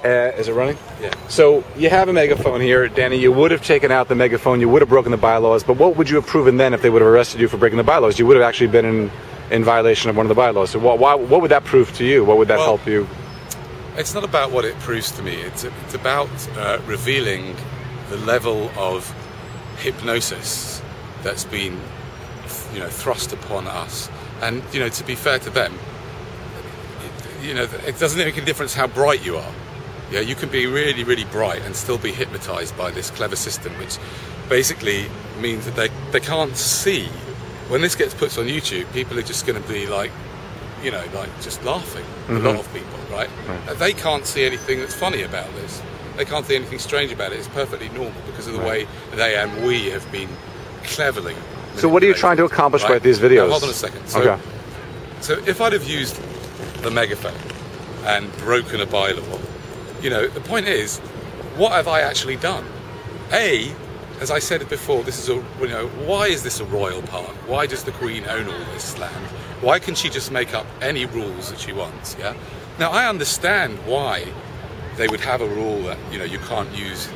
Is it running? Yeah. So you have a megaphone here, Danny. You would have taken out the megaphone. You would have broken the bylaws. But what would you have proven then if they would have arrested you for breaking the bylaws? You would have actually been in violation of one of the bylaws. So what would that prove to you? What would that help you? It's not about what it proves to me. It's about revealing the level of hypnosis that's been, thrust upon us. And to be fair to them, it doesn't make a difference how bright you are. Yeah, you can be really, really bright and still be hypnotized by this clever system, which basically means that they can't see. When this gets put on YouTube, people are just going to be like just laughing. A lot of people, right? They can't see anything that's funny about this. They can't see anything strange about it. It's perfectly normal because of the way they and we have been cleverly. So what are you trying to accomplish with these videos? Now, hold on a second. So if I'd have used the megaphone and broken a bylaw, the point is, what have I actually done? As I said before, this is why is this a royal park? Why does the Queen own all this land? Why can she just make up any rules that she wants? Yeah. Now I understand why they would have a rule that you can't use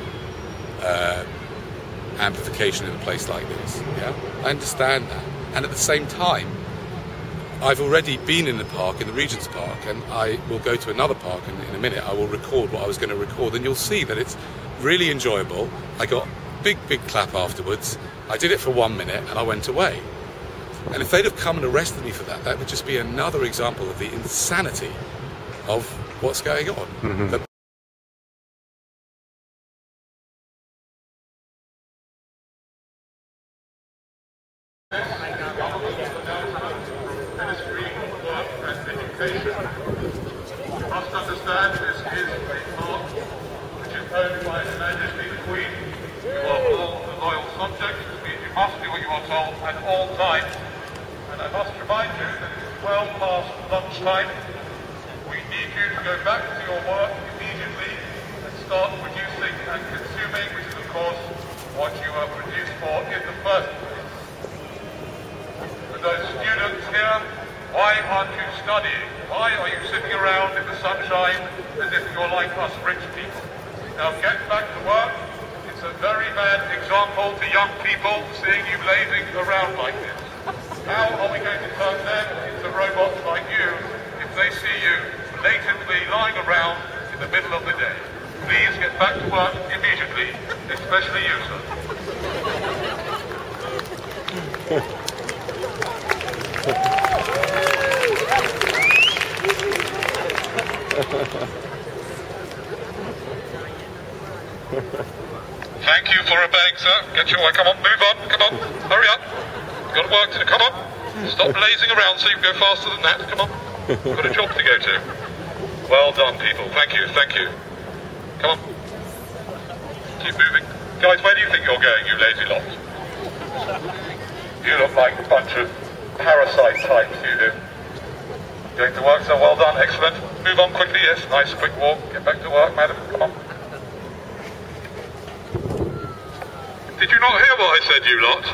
amplification in a place like this. Yeah, I understand that, and at the same time, I've already been in the park, in the Regent's Park, and I will go to another park in a minute. I will record what I was going to record, and you'll see that it's really enjoyable. I got big clap afterwards. I did it for 1 minute, and I went away. And if they'd have come and arrested me for that, that would just be another example of the insanity of what's going on. You must understand this is a park which is owned by Her Majesty the Queen. You are all the loyal subjects, which means you must do what you are told at all times. And I must remind you that it's well past lunchtime. We need you to go back to your work immediately and start producing and consuming, which is of course what you were produced for in the first place. For those students here, why aren't you studying? Why are you sitting around in the sunshine as if you're like us rich people? Now get back to work. It's a very bad example to young people seeing you lazing around like this. How are we going to turn them into robots like you if they see you blatantly lying around in the middle of the day? Please get back to work immediately, especially you, sir. Thank you for obeying, sir. Get your way. Come on, move on. Come on. Hurry up. You've got work to do. Come on. Stop blazing around so you can go faster than that. Come on. You've got a job to go to. Well done, people. Thank you. Thank you. Come on. Keep moving. Guys, where do you think you're going, you lazy lot? You look like a bunch of parasite types, you do. Going to work, so well done, excellent. Move on quickly, yes, nice quick walk. Get back to work, madam, come on. Did you not hear what I said, you lot?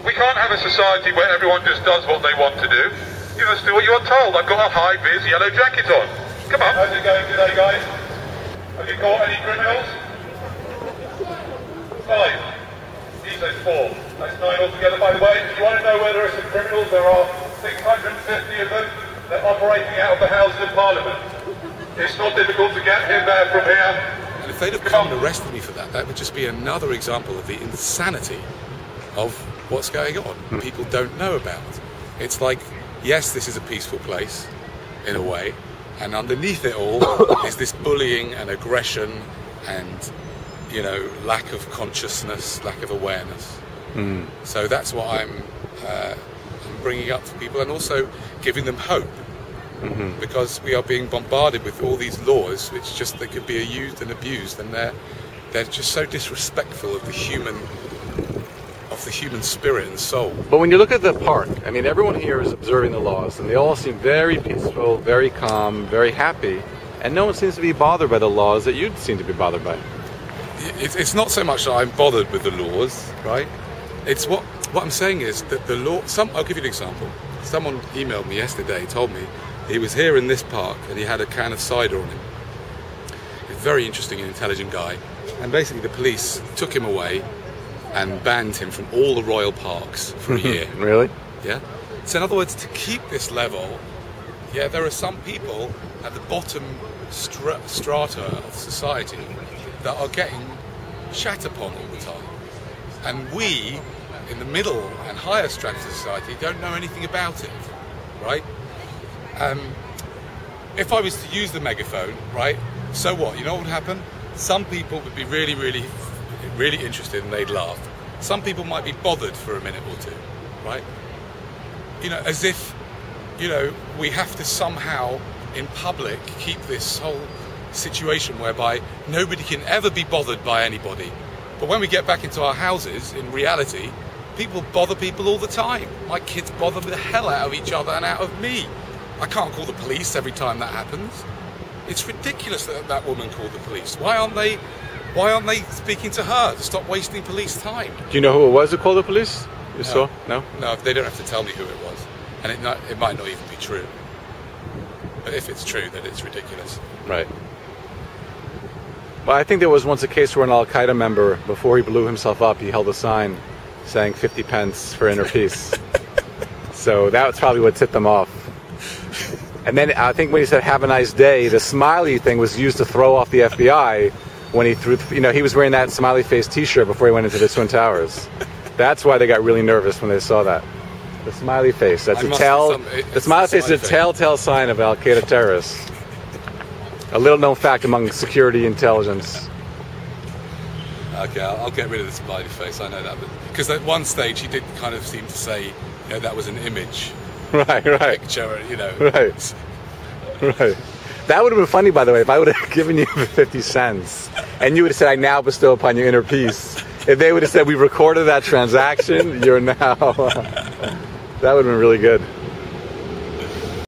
We can't have a society where everyone just does what they want to do. You must do what you are told. I've got a high-vis yellow jacket on. Come on. How's it going today, guys? Have you caught any criminals? 5. He says 4. That's 9 altogether, by the way. If you want to know where there are some criminals, there are 650 of them. They're operating out of the Houses of Parliament. It's not difficult to get him there from here. And if they'd have come and arrested me for that, that would just be another example of the insanity of what's going on. People don't know about. It's like, yes, this is a peaceful place, in a way, and underneath it all is this bullying and aggression and, you know, lack of consciousness, lack of awareness. So that's what I'm bringing up to people, and also giving them hope, because we are being bombarded with all these laws which just they could be used and abused, and they're just so disrespectful of the human spirit and soul. But when you look at the park, I mean, everyone here is observing the laws, and they all seem very peaceful, very calm, very happy, and no one seems to be bothered by the laws that you'd seem to be bothered by. It's not so much that I'm bothered with the laws, right? It's what I'm saying is that the law. I'll give you an example. Someone emailed me yesterday, told me He was here in this park, and he had a can of cider on him. A very interesting and intelligent guy. And basically the police took him away and banned him from all the royal parks for a year. Really? Yeah. So in other words, to keep this level, yeah, there are some people at the bottom strata of society that are getting shat upon all the time. And we, in the middle and higher strata of society, don't know anything about it, right? If I was to use the megaphone, right, so what? You know what would happen? Some people would be really, really, really interested and they'd laugh. Some people might be bothered for a minute or two, right? You know, as if, you know, we have to somehow, in public, keep this whole situation whereby nobody can ever be bothered by anybody. But when we get back into our houses, in reality, people bother people all the time. My kids bother the hell out of each other and out of me. I can't call the police every time that happens. It's ridiculous that that woman called the police. Why aren't they speaking to her to stop wasting police time? Do you know who it was who called the police? You saw? No? No, they don't have to tell me who it was. And it might not even be true. But if it's true, then it's ridiculous. Right. Well, I think there was once a case where an Al-Qaeda member, before he blew himself up, he held a sign saying 50 pence for inner peace. So that was probably what tipped them off. And then I think when he said "Have a nice day," the smiley thing was used to throw off the FBI when he threw. You know, he was wearing that smiley face T-shirt before he went into the Twin Towers. That's why they got really nervous when they saw that. The smiley face. That's a tell. The smiley face is a telltale sign of Al-Qaeda terrorists. A little known fact among security intelligence. Okay, I'll get rid of the smiley face. I know that, because at one stage he did kind of seem to say, you know, that was an image. Right. Picture, you know. Right. That would have been funny, by the way, if I would have given you 50 cents and you would have said, "I now bestow upon you inner peace." If they would have said, "We recorded that transaction, you're now..." That would have been really good.